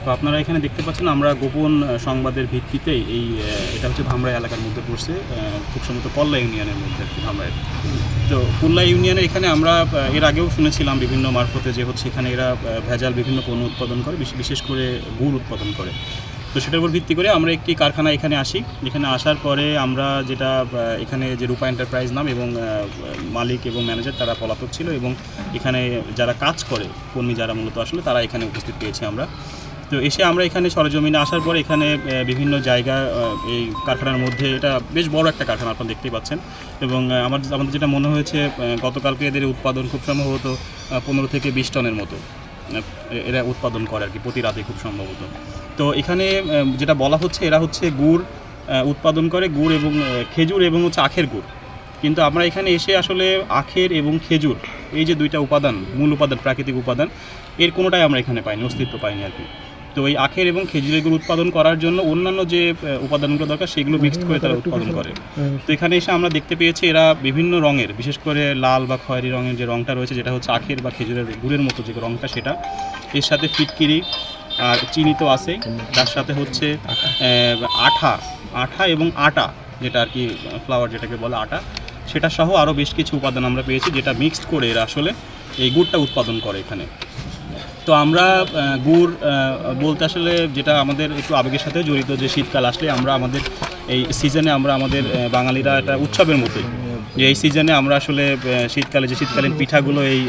তো আপনারা এখানে দেখতে পাচ্ছেন আমরা গোপন সংবাদের ভিত্তিতেই এটা হচ্ছে ধামরাই এলাকার মধ্যে পড়ছে, খুব সম্ভবত পল্লা ইউনিয়নের মধ্যে আর কি ধামরাই। তো পল্লা ইউনিয়নের এখানে আমরা এর আগেও শুনেছিলাম বিভিন্ন মারফতে যে হচ্ছে এখানে এরা ভেজাল বিভিন্ন পণ্য উৎপাদন করে, বিশেষ করে গুড় উৎপাদন করে। তো সেটার উপর ভিত্তি করে আমরা একটি কারখানা এখানে আসি। এখানে আসার পরে আমরা যেটা এখানে যে রূপা এন্টারপ্রাইজ নাম এবং মালিক এবং ম্যানেজার তারা পলাতক ছিল, এবং এখানে যারা কাজ করে কর্মী যারা মূলত আসলে তারা এখানে উপস্থিত পেয়েছি আমরা। তো এসে আমরা এখানে সরেজমিনে আসার পর এখানে বিভিন্ন জায়গা এই কারখানার মধ্যে, এটা বেশ বড় একটা কারখানা আপনারা দেখতেই পাচ্ছেন, এবং আমাদের যেটা মনে হয়েছে গতকালকে এদের উৎপাদন খুব সম্ভবত 15 থেকে 20 টনের মতো এরা উৎপাদন করে আর কি প্রতি রাতে খুব সম্ভবত। তো এখানে যেটা বলা হচ্ছে এরা হচ্ছে গুড় উৎপাদন করে, গুড় এবং খেজুর এবং হচ্ছে আখের গুড়। কিন্তু আমরা এখানে এসে আসলে আখের এবং খেজুর এই যে দুইটা উপাদান, মূল উপাদান, প্রাকৃতিক উপাদান, এর কোনোটাই আমরা এখানে পাইনি, অস্তিত্ব পাইনি আর কি। তো এই আখের এবং খেজুরের গুড় উৎপাদন করার জন্য অন্যান্য যে উপাদানগুলো দরকার সেগুলো মিক্সড করে তারা উৎপাদন করে। তো এখানে এসে আমরা দেখতে পেয়েছি এরা বিভিন্ন রঙের, বিশেষ করে লাল বা খয়েরি রঙের যে রঙটা রয়েছে, যেটা হচ্ছে আখের বা খেজুরের গুড়ের মতো যে রঙটা, সেটা এর সাথে ফিটকিরি আর চিনি তো আছে, তার সাথে হচ্ছে আঠা এবং আটা, যেটা আর কি ফ্লাওয়ার যেটাকে বলে আটা, সেটা সহ আরও বেশ কিছু উপাদান আমরা পেয়েছি, যেটা মিক্সড করে এরা আসলে এই গুড়টা উৎপাদন করে এখানে। তো আমরা গুড় বলতে আসলে যেটা আমাদের একটু আবেগের সাথে জড়িত, যে শীতকাল আসলে আমরা আমাদের এই সিজনে আমরা আমাদের বাঙালিরা এটা উৎসবের মতোই, যে এই সিজনে আমরা আসলে শীতকালে যে শীতকালীন পিঠাগুলো এই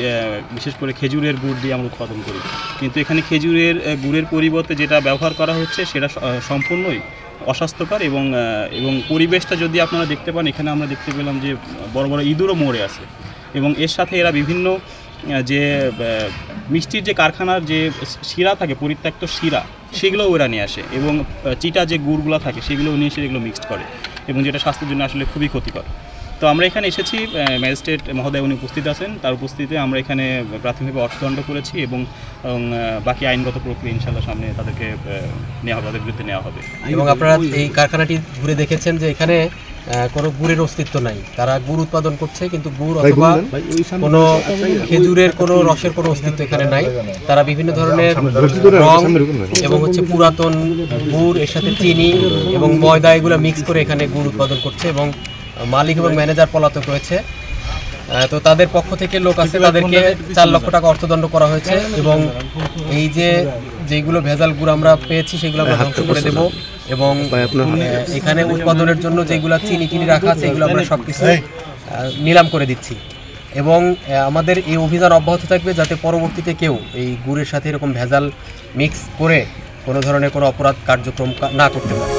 বিশেষ করে খেজুরের গুড় দিয়ে আমরা উৎপাদন করি। কিন্তু এখানে খেজুরের গুড়ের পরিবর্তে যেটা ব্যবহার করা হচ্ছে সেটা সম্পূর্ণই অস্বাস্থ্যকর, এবং পরিবেশটা যদি আপনারা দেখতে পান, এখানে আমরা দেখতে পেলাম যে বড় বড় ইঁদুরও মরে আছে, এবং এর সাথে এরা বিভিন্ন যে মিষ্টির যে কারখানার যে শিরা থাকে, পরিত্যক্ত শিরা, সেগুলোও ওরা নিয়ে আসে, এবং চিটা যে গুড়গুলো থাকে সেগুলোও নিয়ে এসে এগুলো মিক্সড করে, এবং যেটা স্বাস্থ্যের জন্য আসলে খুবই ক্ষতিকর। তো আমরা এখানে এসেছি, ম্যাজিস্ট্রেট মহোদয় উনি উপস্থিত আছেন, তার উপস্থিতিতে আমরা এখানে প্রাথমিকভাবে অর্থদণ্ড করেছি, এবং বাকি আইনগত প্রক্রিয়া ইনশাল্লাহ সামনে তাদেরকে নেওয়া হবে, তাদের বিরুদ্ধে নেওয়া হবে। এবং আপনারা এই কারখানাটি ঘুরে দেখেছেন যে এখানে কোনো গুড়ের অস্তিত্ব নাই, তারা গুড় উৎপাদন করছে কিন্তু গুড় অথবা কোনো খেজুরের কোনো রসের কোনো অস্তিত্ব এখানে নাই। তারা বিভিন্ন ধরনের রং এবং হচ্ছে পুরাতন গুড়, এর সাথে চিনি এবং ময়দা এগুলো মিক্স করে এখানে গুড় উৎপাদন করছে, এবং মালিক এবং ম্যানেজার পলাতক রয়েছে। তো তাদের পক্ষ থেকে লোক আছে, তাদেরকে 4 লক্ষ টাকা অর্থদণ্ড করা হয়েছে, এবং এই যেগুলো ভেজাল গুড় আমরা পেয়েছি সেগুলো আমরা ধ্বংস করে দেব, এবং এখানে উৎপাদনের জন্য যেগুলো চিনি রাখা আছে এগুলো আমরা সব কিছু নিলাম করে দিচ্ছি, এবং আমাদের এই অভিযান অব্যাহত থাকবে যাতে পরবর্তীতে কেউ এই গুড়ের সাথে এরকম ভেজাল মিক্স করে কোনো ধরনের কোনো অপরাধ কার্যক্রম না করতে পারে।